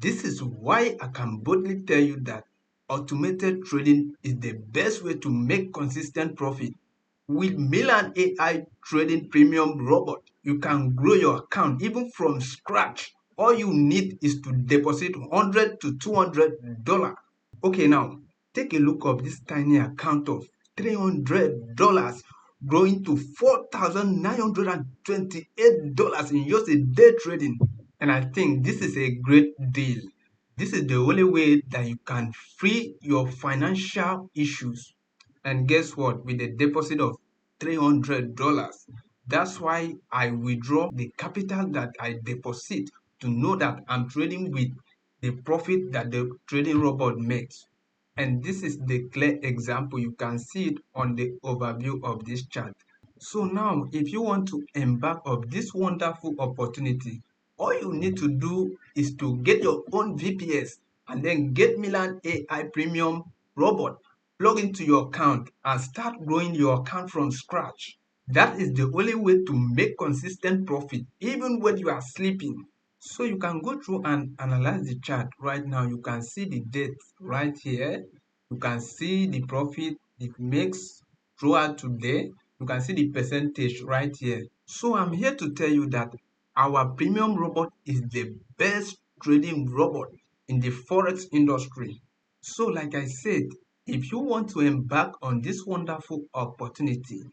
This is why I can boldly tell you that automated trading is the best way to make consistent profit. With Milan AI Trading Premium Robot, you can grow your account even from scratch. All you need is to deposit $100 to $200. Okay, now take a look of this tiny account of $300 growing to $4,928 in just a day trading. And I think this is a great deal. This is the only way that you can free your financial issues. And guess what? With a deposit of $300, that's why I withdraw the capital that I deposit to know that I'm trading with the profit that the trading robot makes. And this is the clear example. You can see it on the overview of this chart. So now, if you want to embark on this wonderful opportunity, all you need to do is to get your own VPS and then get Milan AI Premium Robot, plug into your account and start growing your account from scratch. That is the only way to make consistent profit even when you are sleeping. So you can go through and analyze the chart right now. You can see the date right here. You can see the profit it makes throughout today. You can see the percentage right here. So I'm here to tell you that our premium robot is the best trading robot in the Forex industry. So like I said, if you want to embark on this wonderful opportunity,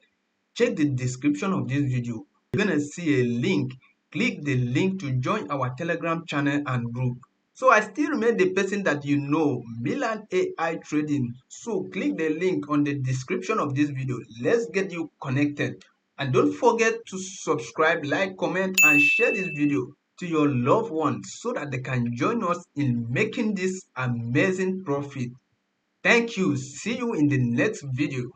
check the description of this video. You're going to see a link. Click the link to join our Telegram channel and group. So I still remain the person that you know, Milan AI Trading. So click the link on the description of this video. Let's get you connected. And don't forget to subscribe, like, comment, and share this video to your loved ones so that they can join us in making this amazing profit. Thank you. See you in the next video.